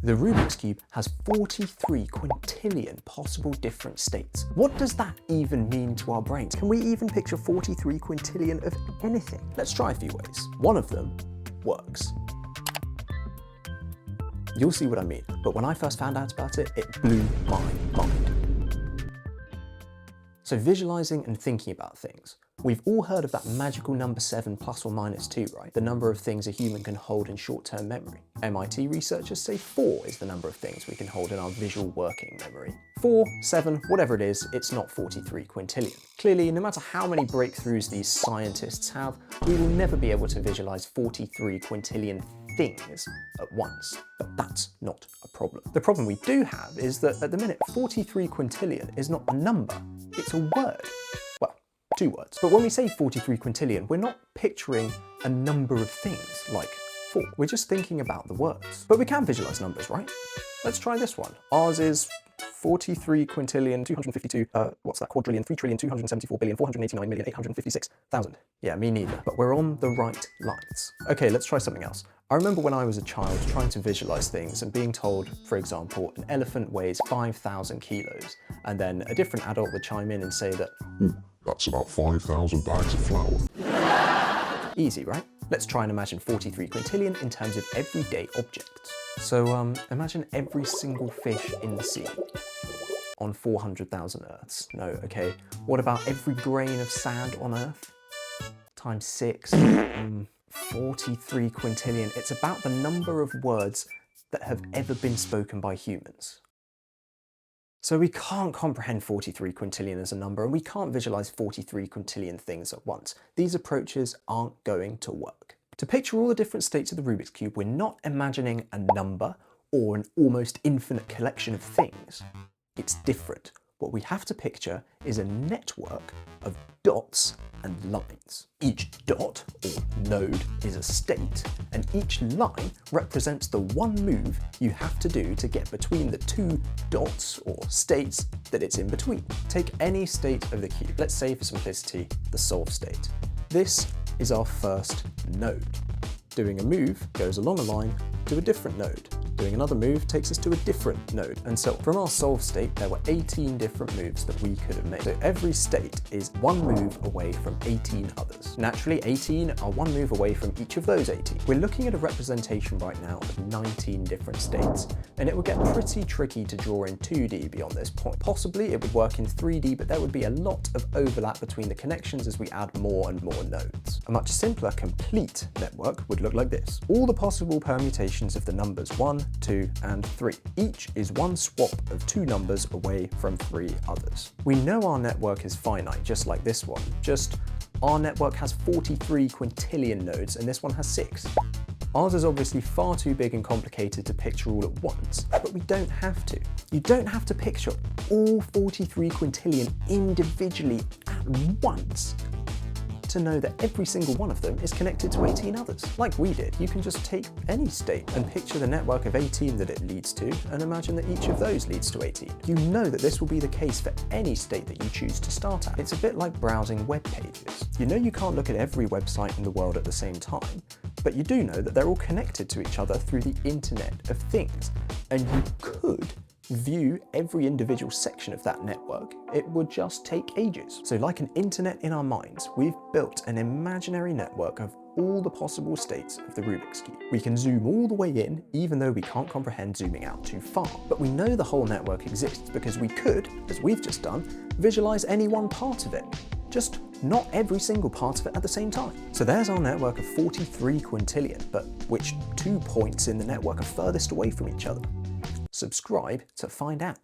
The Rubik's Cube has 43 quintillion possible different states. What does that even mean to our brains? Can we even picture 43 quintillion of anything? Let's try a few ways. One of them works. You'll see what I mean, but when I first found out about it, it blew my mind. So visualizing and thinking about things. We've all heard of that magical number 7 plus or minus 2, right? The number of things a human can hold in short-term memory. MIT researchers say 4 is the number of things we can hold in our visual working memory. 4, 7, whatever it is, it's not 43 quintillion. Clearly, no matter how many breakthroughs these scientists have, we will never be able to visualize 43 quintillion things at once, but that's not a problem. The problem we do have is that at the minute, 43 quintillion is not a number, it's a word. Well, 2 words. But when we say 43 quintillion, we're not picturing a number of things like 4. We're just thinking about the words. But we can visualize numbers, right? Let's try this one. Ours is 43 quintillion, 252, what's that, quadrillion, 3 trillion, 274 billion, 489 million, 856,000. Yeah, me neither, but we're on the right lines. Okay, let's try something else. I remember when I was a child trying to visualize things and being told, for example, an elephant weighs 5,000 kilos, and then a different adult would chime in and say that, that's about 5,000 bags of flour. Easy, right? Let's try and imagine 43 quintillion in terms of everyday objects. So imagine every single fish in the sea on 400,000 Earths. No, okay. What about every grain of sand on Earth? Times 6. 43 quintillion. It's about the number of words that have ever been spoken by humans. So we can't comprehend 43 quintillion as a number, and we can't visualize 43 quintillion things at once. These approaches aren't going to work. To picture all the different states of the Rubik's Cube, we're not imagining a number or an almost infinite collection of things. It's different. What we have to picture is a network of dots and lines. Each dot or node is a state, and each line represents the one move you have to do to get between the 2 dots or states that it's in between. Take any state of the cube. Let's say for simplicity, the solve state. This is our first node. Doing a move goes along a line to a different node. Doing another move takes us to a different node, and so on. From our solve state, there were 18 different moves that we could have made. So every state is one move away from 18 others. Naturally, 18 are one move away from each of those 18. We're looking at a representation right now of 19 different states, and it would get pretty tricky to draw in 2D beyond this point. Possibly it would work in 3D, but there would be a lot of overlap between the connections as we add more and more nodes. A much simpler, complete network would look like this. All the possible permutations of the numbers 1, 2, and 3. Each is one swap of 2 numbers away from 3 others. We know our network is finite, just like this one, just our network has 43 quintillion nodes and this one has 6. Ours is obviously far too big and complicated to picture all at once, but we don't have to. You don't have to picture all 43 quintillion individually at once to know that every single one of them is connected to 18 others. Like we did, you can just take any state and picture the network of 18 that it leads to and imagine that each of those leads to 18. You know that this will be the case for any state that you choose to start at. It's a bit like browsing web pages. You know you can't look at every website in the world at the same time, but you do know that they're all connected to each other through the Internet of Things, and you could view every individual section of that network. It would just take ages. So like an internet in our minds, we've built an imaginary network of all the possible states of the Rubik's Cube. We can zoom all the way in, even though we can't comprehend zooming out too far. But we know the whole network exists because we could, as we've just done, visualize any one part of it. Just not every single part of it at the same time. So there's our network of 43 quintillion, but which 2 points in the network are furthest away from each other? Subscribe to find out.